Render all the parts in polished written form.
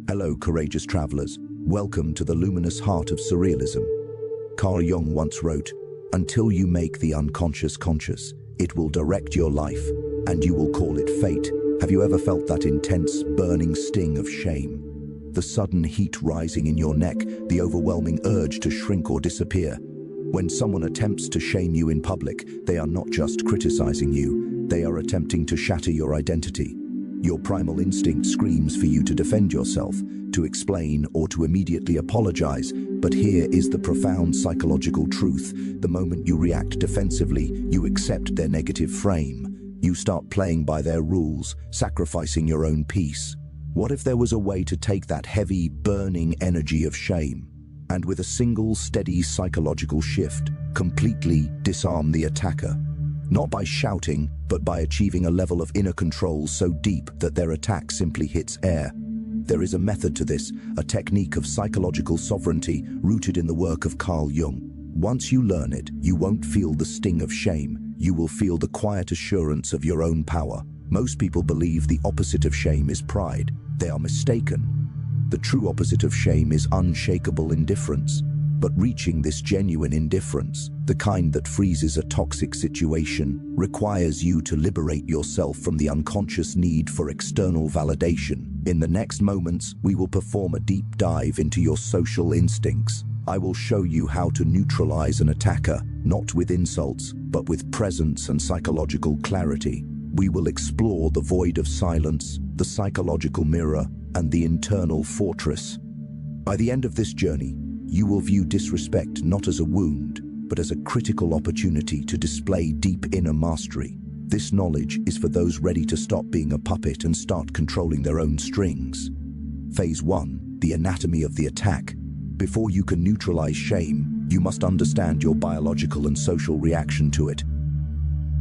Hello, courageous travelers. Welcome to the luminous heart of Surrealism. Carl Jung once wrote, "Until you make the unconscious conscious, it will direct your life, and you will call it fate." Have you ever felt that intense, burning sting of shame? The sudden heat rising in your neck, the overwhelming urge to shrink or disappear. When someone attempts to shame you in public, they are not just criticizing you, they are attempting to shatter your identity. Your primal instinct screams for you to defend yourself, to explain, or to immediately apologize. But here is the profound psychological truth. The moment you react defensively, you accept their negative frame. You start playing by their rules, sacrificing your own peace. What if there was a way to take that heavy, burning energy of shame, and with a single, steady psychological shift, completely disarm the attacker? Not by shouting, but by achieving a level of inner control so deep that their attack simply hits air. There is a method to this, a technique of psychological sovereignty rooted in the work of Carl Jung. Once you learn it, you won't feel the sting of shame. You will feel the quiet assurance of your own power. Most people believe the opposite of shame is pride. They are mistaken. The true opposite of shame is unshakable indifference. But reaching this genuine indifference, the kind that freezes a toxic situation, requires you to liberate yourself from the unconscious need for external validation. In the next moments, we will perform a deep dive into your social instincts. I will show you how to neutralize an attacker, not with insults, but with presence and psychological clarity. We will explore the void of silence, the psychological mirror, and the internal fortress. By the end of this journey, you will view disrespect not as a wound, but as a critical opportunity to display deep inner mastery. This knowledge is for those ready to stop being a puppet and start controlling their own strings. Phase 1, the anatomy of the attack. Before you can neutralize shame, you must understand your biological and social reaction to it.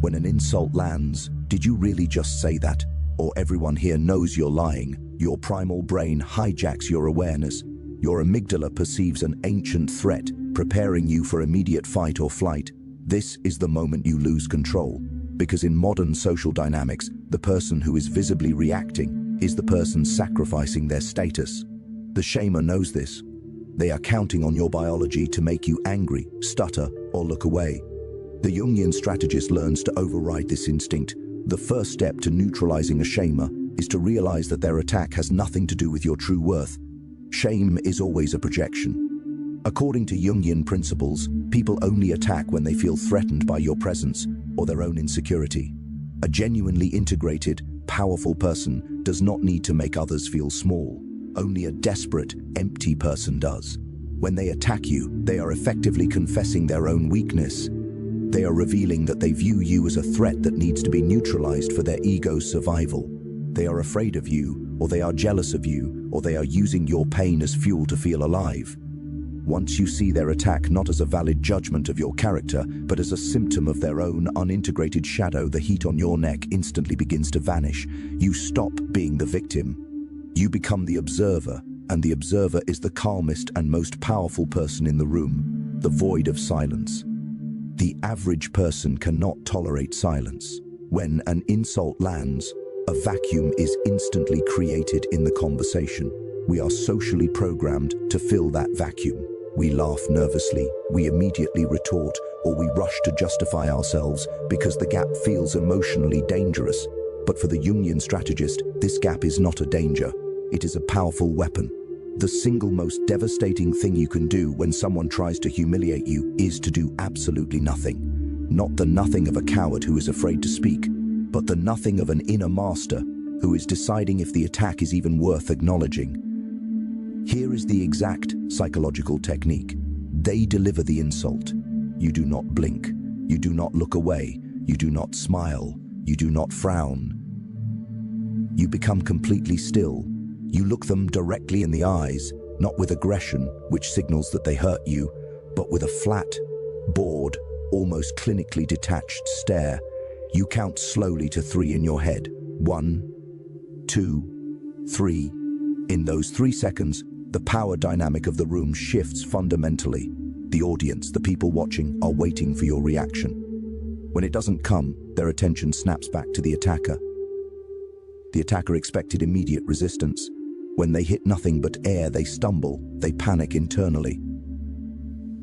When an insult lands, did you really just say that? Or everyone here knows you're lying? Your primal brain hijacks your awareness. Your amygdala perceives an ancient threat, preparing you for immediate fight or flight. This is the moment you lose control, because in modern social dynamics, the person who is visibly reacting is the person sacrificing their status. The shamer knows this. They are counting on your biology to make you angry, stutter, or look away. The Jungian strategist learns to override this instinct. The first step to neutralizing a shamer is to realize that their attack has nothing to do with your true worth. Shame is always a projection. According to Jungian principles, people only attack when they feel threatened by your presence or their own insecurity. A genuinely integrated, powerful person does not need to make others feel small. Only a desperate, empty person does. When they attack you, they are effectively confessing their own weakness. They are revealing that they view you as a threat that needs to be neutralized for their ego's survival. They are afraid of you, or they are jealous of you, or they are using your pain as fuel to feel alive. Once you see their attack not as a valid judgment of your character, but as a symptom of their own unintegrated shadow, the heat on your neck instantly begins to vanish. You stop being the victim. You become the observer, and the observer is the calmest and most powerful person in the room, the void of silence. The average person cannot tolerate silence. When an insult lands, a vacuum is instantly created in the conversation. We are socially programmed to fill that vacuum. We laugh nervously, we immediately retort, or we rush to justify ourselves because the gap feels emotionally dangerous. But for the Jungian strategist, this gap is not a danger. It is a powerful weapon. The single most devastating thing you can do when someone tries to humiliate you is to do absolutely nothing. Not the nothing of a coward who is afraid to speak, but the nothing of an inner master who is deciding if the attack is even worth acknowledging. Here is the exact psychological technique. They deliver the insult. You do not blink. You do not look away. You do not smile. You do not frown. You become completely still. You look them directly in the eyes, not with aggression, which signals that they hurt you, but with a flat, bored, almost clinically detached stare. You count slowly to 3 in your head. 1, 2, 3. In those 3 seconds, the power dynamic of the room shifts fundamentally. The audience, the people watching, are waiting for your reaction. When it doesn't come, their attention snaps back to the attacker. The attacker expected immediate resistance. When they hit nothing but air, they stumble, they panic internally.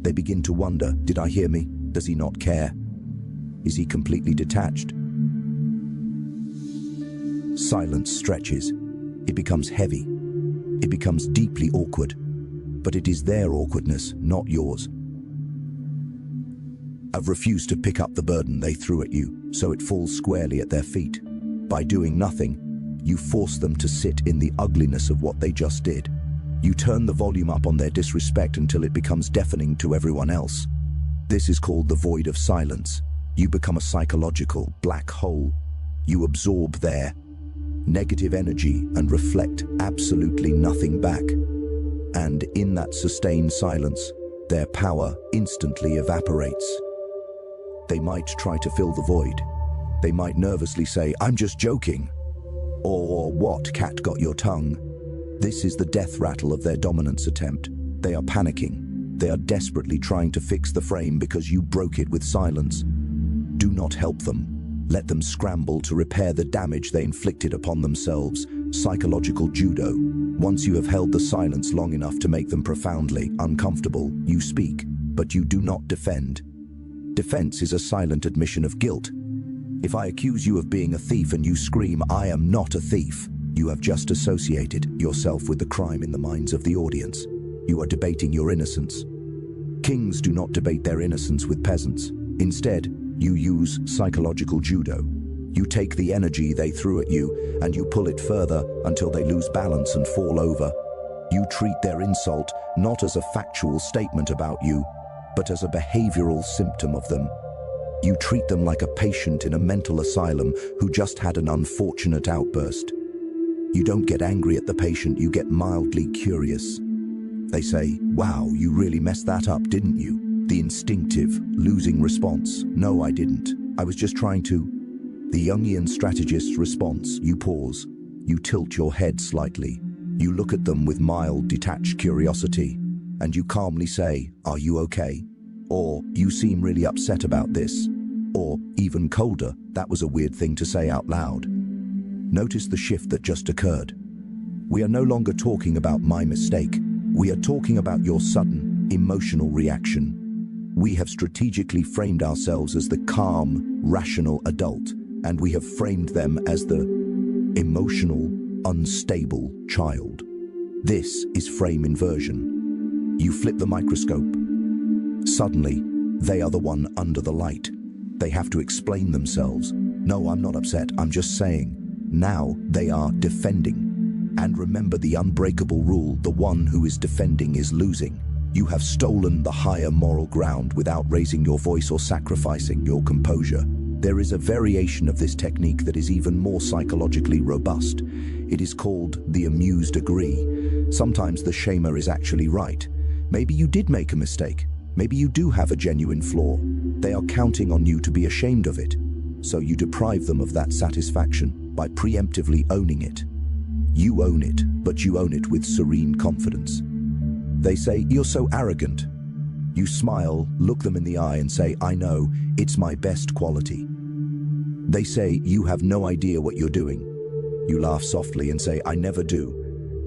They begin to wonder, did I hear me? Does he not care? Is he completely detached? Silence stretches. It becomes heavy. It becomes deeply awkward. But it is their awkwardness, not yours. I've refused to pick up the burden they threw at you, so it falls squarely at their feet. By doing nothing, you force them to sit in the ugliness of what they just did. You turn the volume up on their disrespect until it becomes deafening to everyone else. This is called the void of silence. You become a psychological black hole. You absorb their negative energy and reflect absolutely nothing back. And in that sustained silence, their power instantly evaporates. They might try to fill the void. They might nervously say, "I'm just joking." Or, "What, cat got your tongue?" This is the death rattle of their dominance attempt. They are panicking. They are desperately trying to fix the frame because you broke it with silence. Do not help them. Let them scramble to repair the damage they inflicted upon themselves. Psychological judo. Once you have held the silence long enough to make them profoundly uncomfortable, you speak, but you do not defend. Defense is a silent admission of guilt. If I accuse you of being a thief and you scream, "I am not a thief," you have just associated yourself with the crime in the minds of the audience. You are debating your innocence. Kings do not debate their innocence with peasants. Instead, you use psychological judo. You take the energy they threw at you and you pull it further until they lose balance and fall over. You treat their insult not as a factual statement about you, but as a behavioral symptom of them. You treat them like a patient in a mental asylum who just had an unfortunate outburst. You don't get angry at the patient, you get mildly curious. They say, "Wow, you really messed that up, didn't you?" The instinctive, losing response, "No, I didn't. I was just trying to..." The Jungian strategist's response, you pause. You tilt your head slightly. You look at them with mild, detached curiosity, and you calmly say, "Are you okay?" Or, "You seem really upset about this." Or, even colder, "That was a weird thing to say out loud." Notice the shift that just occurred. We are no longer talking about my mistake. We are talking about your sudden, emotional reaction. We have strategically framed ourselves as the calm, rational adult, and we have framed them as the emotional, unstable child. This is frame inversion. You flip the microscope. Suddenly, they are the one under the light. They have to explain themselves. "No, I'm not upset, I'm just saying." Now they are defending. And remember the unbreakable rule, the one who is defending is losing. You have stolen the higher moral ground without raising your voice or sacrificing your composure. There is a variation of this technique that is even more psychologically robust. It is called the amused agree. Sometimes the shamer is actually right. Maybe you did make a mistake. Maybe you do have a genuine flaw. They are counting on you to be ashamed of it. So you deprive them of that satisfaction by preemptively owning it. You own it, but you own it with serene confidence. They say, "You're so arrogant." You smile, look them in the eye and say, "I know, it's my best quality." They say, "You have no idea what you're doing." You laugh softly and say, "I never do.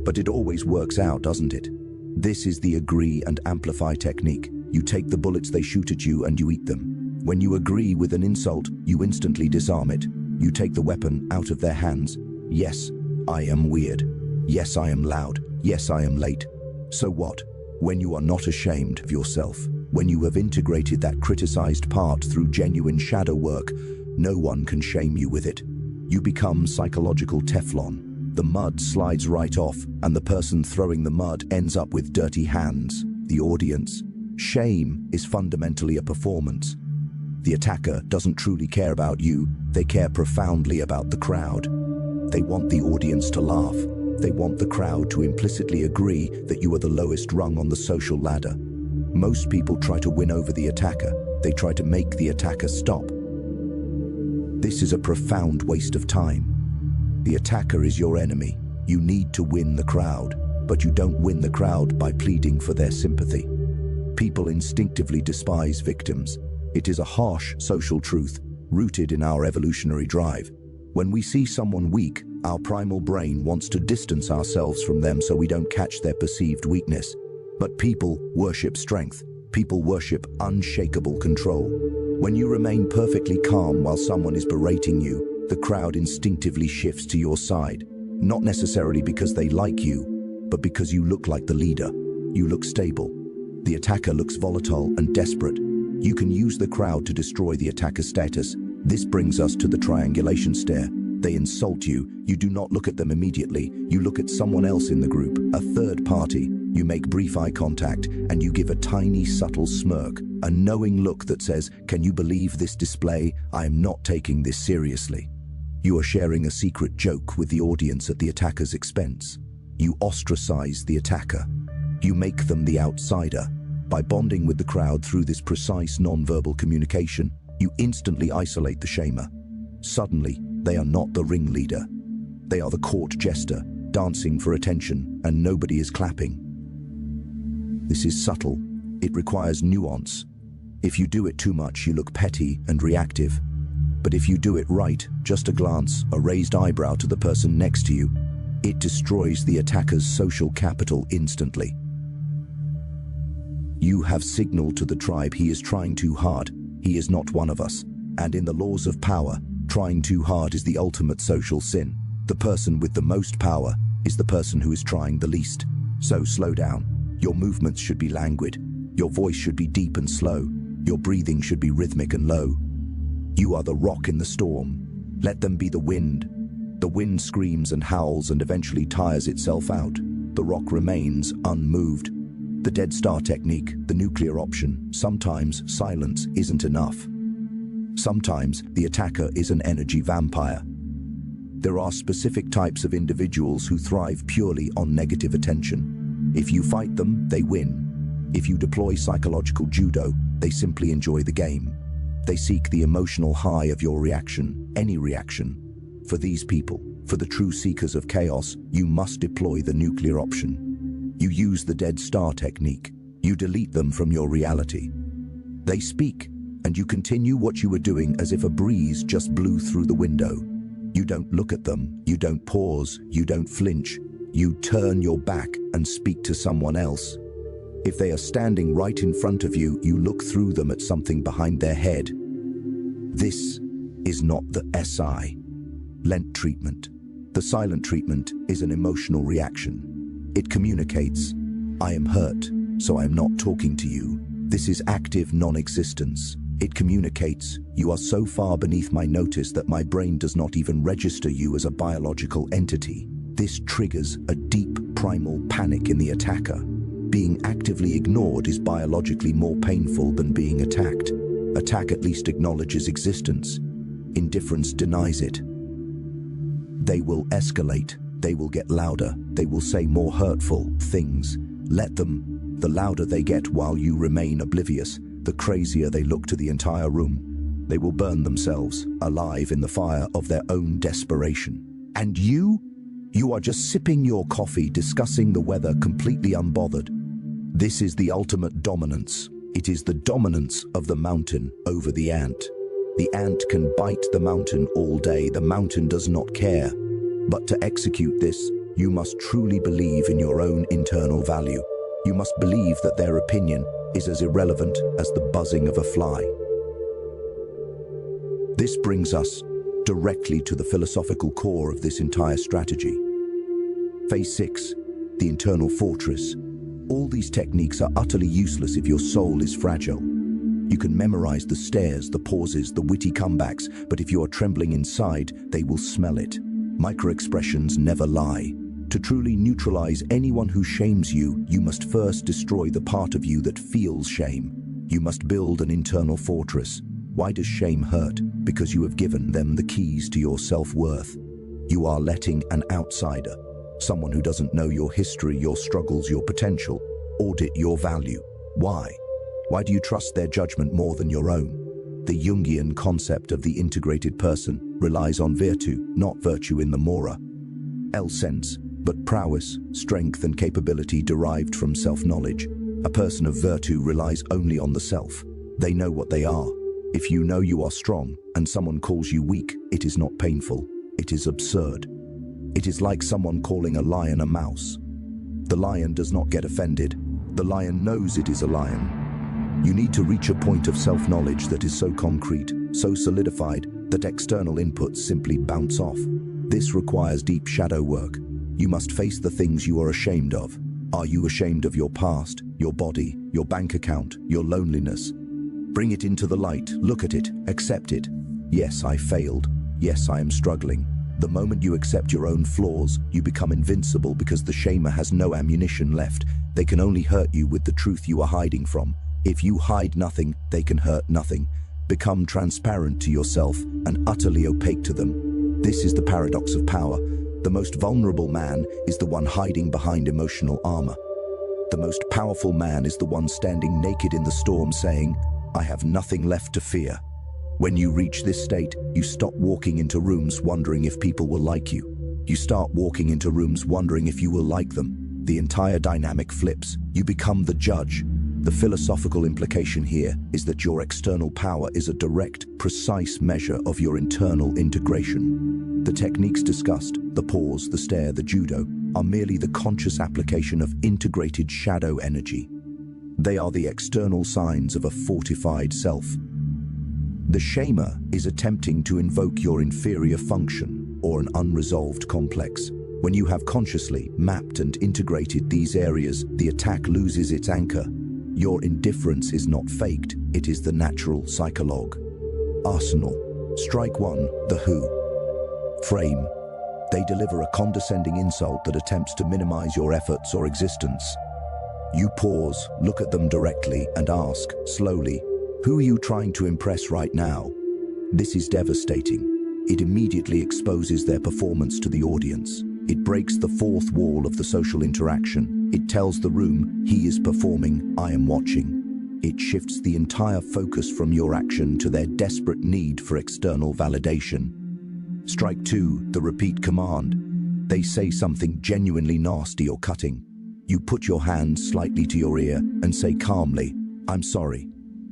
But it always works out, doesn't it?" This is the agree and amplify technique. You take the bullets they shoot at you and you eat them. When you agree with an insult, you instantly disarm it. You take the weapon out of their hands. "Yes, I am weird. Yes, I am loud. Yes, I am late. So what? When you are not ashamed of yourself, when you have integrated that criticized part through genuine shadow work, no one can shame you with it. You become psychological Teflon. The mud slides right off, and the person throwing the mud ends up with dirty hands, the audience. Shame is fundamentally a performance. The attacker doesn't truly care about you, they care profoundly about the crowd. They want the audience to laugh. They want the crowd to implicitly agree that you are the lowest rung on the social ladder. Most people try to win over the attacker. They try to make the attacker stop. This is a profound waste of time. The attacker is your enemy. You need to win the crowd, but you don't win the crowd by pleading for their sympathy. People instinctively despise victims. It is a harsh social truth, rooted in our evolutionary drive. When we see someone weak, our primal brain wants to distance ourselves from them so we don't catch their perceived weakness. But people worship strength. People worship unshakable control. When you remain perfectly calm while someone is berating you, the crowd instinctively shifts to your side. Not necessarily because they like you, but because you look like the leader. You look stable. The attacker looks volatile and desperate. You can use the crowd to destroy the attacker's status. This brings us to the triangulation stare. They insult you. You do not look at them immediately. You look at someone else in the group, a third party. You make brief eye contact, and you give a tiny, subtle smirk, a knowing look that says, "Can you believe this display? I am not taking this seriously." You are sharing a secret joke with the audience at the attacker's expense. You ostracize the attacker. You make them the outsider. By bonding with the crowd through this precise non-verbal communication, you instantly isolate the shamer. Suddenly, they are not the ringleader. They are the court jester, dancing for attention, and nobody is clapping. This is subtle. It requires nuance. If you do it too much, you look petty and reactive. But if you do it right, just a glance, a raised eyebrow to the person next to you, it destroys the attacker's social capital instantly. You have signaled to the tribe he is trying too hard. He is not one of us. And in the laws of power, trying too hard is the ultimate social sin. The person with the most power is the person who is trying the least. So slow down. Your movements should be languid. Your voice should be deep and slow. Your breathing should be rhythmic and low. You are the rock in the storm. Let them be the wind. The wind screams and howls and eventually tires itself out. The rock remains unmoved. The dead star technique, the nuclear option. Sometimes silence isn't enough. Sometimes the attacker is an energy vampire. There are specific types of individuals who thrive purely on negative attention. If you fight them, they win. If you deploy psychological judo, they simply enjoy the game. They seek the emotional high of your reaction, any reaction. For these people, for the true seekers of chaos, you must deploy the nuclear option. You use the dead star technique. You delete them from your reality. They speak, and you continue what you were doing as if a breeze just blew through the window. You don't look at them, you don't pause, you don't flinch. You turn your back and speak to someone else. If they are standing right in front of you, you look through them at something behind their head. This is not the silent treatment. The silent treatment is an emotional reaction. It communicates, "I am hurt, so I am not talking to you." This is active non-existence. It communicates, "You are so far beneath my notice that my brain does not even register you as a biological entity." This triggers a deep primal panic in the attacker. Being actively ignored is biologically more painful than being attacked. Attack at least acknowledges existence. Indifference denies it. They will escalate. They will get louder. They will say more hurtful things. Let them. The louder they get while you remain oblivious, the crazier they look to the entire room. They will burn themselves alive in the fire of their own desperation. And you are just sipping your coffee, discussing the weather completely unbothered. This is the ultimate dominance. It is the dominance of the mountain over the ant. The ant can bite the mountain all day. The mountain does not care. But to execute this, you must truly believe in your own internal value. You must believe that their opinion is as irrelevant as the buzzing of a fly. This brings us directly to the philosophical core of this entire strategy. Phase 6, the internal fortress. All these techniques are utterly useless if your soul is fragile. You can memorize the stares, the pauses, the witty comebacks, but if you are trembling inside, they will smell it. Micro-expressions never lie. To truly neutralize anyone who shames you, you must first destroy the part of you that feels shame. You must build an internal fortress. Why does shame hurt? Because you have given them the keys to your self-worth. You are letting an outsider, someone who doesn't know your history, your struggles, your potential, audit your value. Why? Why do you trust their judgment more than your own? The Jungian concept of the integrated person relies on virtue, not virtue in the mora sense, but prowess, strength and capability derived from self-knowledge. A person of virtue relies only on the self. They know what they are. If you know you are strong and someone calls you weak, it is not painful. It is absurd. It is like someone calling a lion a mouse. The lion does not get offended. The lion knows it is a lion. You need to reach a point of self-knowledge that is so concrete, so solidified, that external inputs simply bounce off. This requires deep shadow work. You must face the things you are ashamed of. Are you ashamed of your past, your body, your bank account, your loneliness? Bring it into the light, look at it, accept it. Yes, I failed. Yes, I am struggling. The moment you accept your own flaws, you become invincible because the shamer has no ammunition left. They can only hurt you with the truth you are hiding from. If you hide nothing, they can hurt nothing. Become transparent to yourself and utterly opaque to them. This is the paradox of power. The most vulnerable man is the one hiding behind emotional armor. The most powerful man is the one standing naked in the storm saying, "I have nothing left to fear." When you reach this state, you stop walking into rooms wondering if people will like you. You start walking into rooms wondering if you will like them. The entire dynamic flips. You become the judge. The philosophical implication here is that your external power is a direct, precise measure of your internal integration. The techniques discussed, the pause, the stare, the judo, are merely the conscious application of integrated shadow energy. They are the external signs of a fortified self. The shamer is attempting to invoke your inferior function or an unresolved complex. When you have consciously mapped and integrated these areas, the attack loses its anchor. Your indifference is not faked, it is the natural psychologue. Arsenal. Strike 1, the who. Frame. They deliver a condescending insult that attempts to minimize your efforts or existence. You pause, look at them directly, and ask, slowly, who are you trying to impress right now? This is devastating. It immediately exposes their performance to the audience. It breaks the fourth wall of the social interaction. It tells the room, he is performing, I am watching. It shifts the entire focus from your action to their desperate need for external validation. Strike 2, the repeat command. They say something genuinely nasty or cutting. You put your hand slightly to your ear and say calmly, I'm sorry.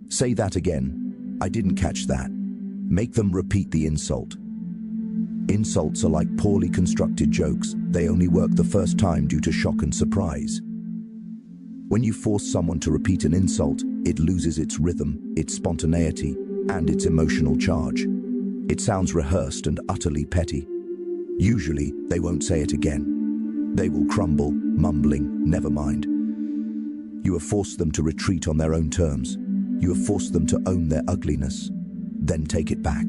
Say that again. I didn't catch that. Make them repeat the insult. Insults are like poorly constructed jokes. They only work the first time due to shock and surprise. When you force someone to repeat an insult, it loses its rhythm, its spontaneity, and its emotional charge. It sounds rehearsed and utterly petty. Usually, they won't say it again. They will crumble, mumbling, never mind. You have forced them to retreat on their own terms. You have forced them to own their ugliness. Then take it back.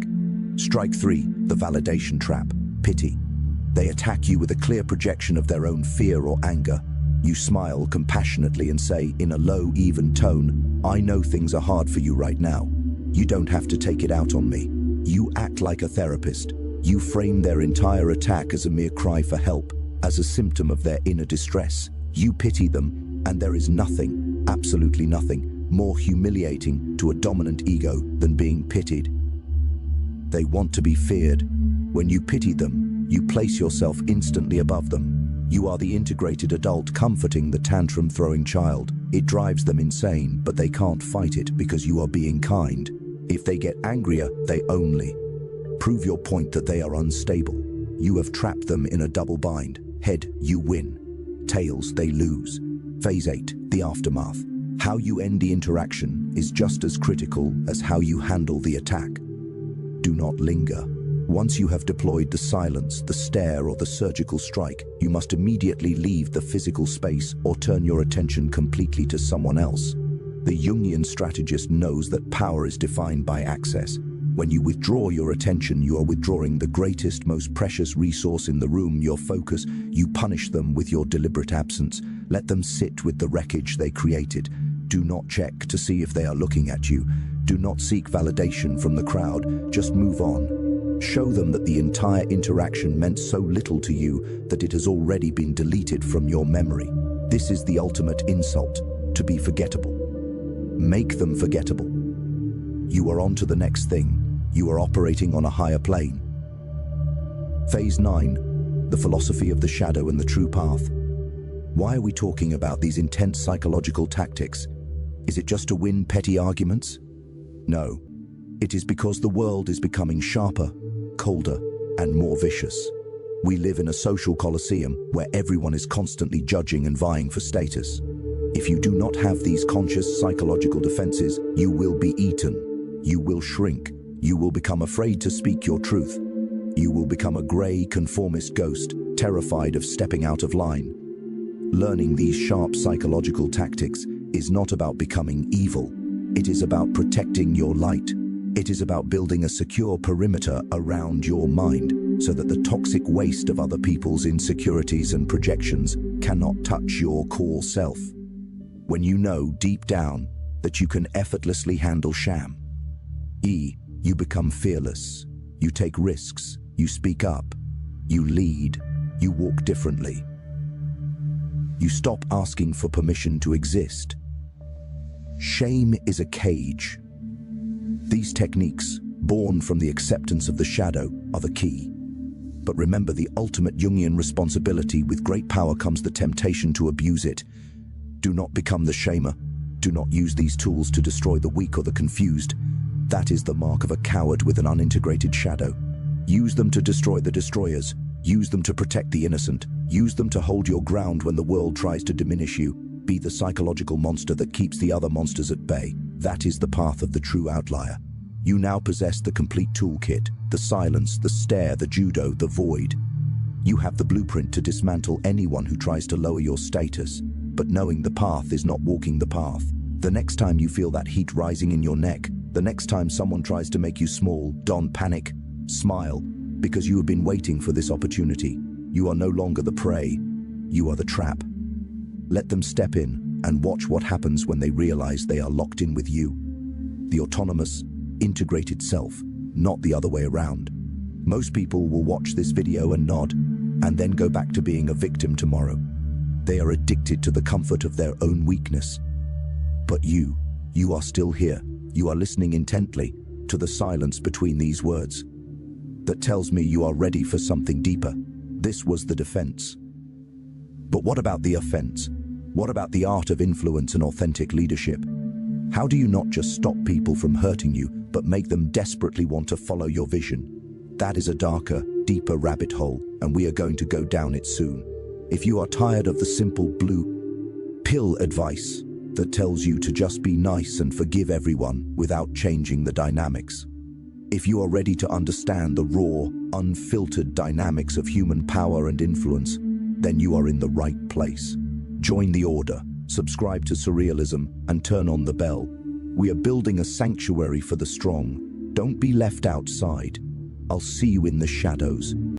Strike 3, the validation trap, pity. They attack you with a clear projection of their own fear or anger. You smile compassionately and say, in a low, even tone, I know things are hard for you right now. You don't have to take it out on me. You act like a therapist. You frame their entire attack as a mere cry for help, as a symptom of their inner distress. You pity them, and there is nothing, absolutely nothing, more humiliating to a dominant ego than being pitied. They want to be feared. When you pity them, you place yourself instantly above them. You are the integrated adult comforting the tantrum-throwing child. It drives them insane, but they can't fight it because you are being kind. If they get angrier, they only prove your point that they are unstable. You have trapped them in a double bind. Head, you win. Tails, they lose. Phase 8, the aftermath. How you end the interaction is just as critical as how you handle the attack. Do not linger. Once you have deployed the silence, the stare, or the surgical strike, you must immediately leave the physical space or turn your attention completely to someone else. The Jungian strategist knows that power is defined by access. When you withdraw your attention, you are withdrawing the greatest, most precious resource in the room, your focus. You punish them with your deliberate absence. Let them sit with the wreckage they created. Do not check to see if they are looking at you. Do not seek validation from the crowd. Just move on. Show them that the entire interaction meant so little to you that it has already been deleted from your memory. This is the ultimate insult, to be forgettable. Make them forgettable. You are on to the next thing. You are operating on a higher plane. Phase 9, the philosophy of the shadow and the true path. Why are we talking about these intense psychological tactics? Is it just to win petty arguments? No. It is because the world is becoming sharper, colder, and more vicious. We live in a social coliseum where everyone is constantly judging and vying for status. If you do not have these conscious psychological defenses, you will be eaten. You will shrink. You will become afraid to speak your truth. You will become a grey, conformist ghost, terrified of stepping out of line. Learning these sharp psychological tactics is not about becoming evil. It is about protecting your light. It is about building a secure perimeter around your mind so that the toxic waste of other people's insecurities and projections cannot touch your core self. When you know deep down that you can effortlessly handle sham, you become fearless. You take risks. You speak up. You lead. You walk differently. You stop asking for permission to exist. Shame is a cage. These techniques, born from the acceptance of the shadow, are the key. But remember the ultimate Jungian responsibility: with great power comes the temptation to abuse it. Do not become the shamer. Do not use these tools to destroy the weak or the confused. That is the mark of a coward with an unintegrated shadow. Use them to destroy the destroyers. Use them to protect the innocent. Use them to hold your ground when the world tries to diminish you. Be the psychological monster that keeps the other monsters at bay. That is the path of the true outlier. You now possess the complete toolkit: the silence, the stare, the judo, the void. You have the blueprint to dismantle anyone who tries to lower your status. But knowing the path is not walking the path. The next time you feel that heat rising in your neck, the next time someone tries to make you small, don't panic. Smile, because you have been waiting for this opportunity. You are no longer the prey. You are the trap. Let them step in and watch what happens when they realize they are locked in with you. The autonomous, integrated self, not the other way around. Most people will watch this video and nod, and then go back to being a victim tomorrow. They are addicted to the comfort of their own weakness. But you are still here. You are listening intently to the silence between these words. That tells me you are ready for something deeper. This was the defense. But what about the offense? What about the art of influence and authentic leadership? How do you not just stop people from hurting you, but make them desperately want to follow your vision? That is a darker, deeper rabbit hole, and we are going to go down it soon. If you are tired of the simple blue pill advice that tells you to just be nice and forgive everyone without changing the dynamics, if you are ready to understand the raw, unfiltered dynamics of human power and influence, then you are in the right place. Join the order, subscribe to Surrealism, and turn on the bell. We are building a sanctuary for the strong. Don't be left outside. I'll see you in the shadows.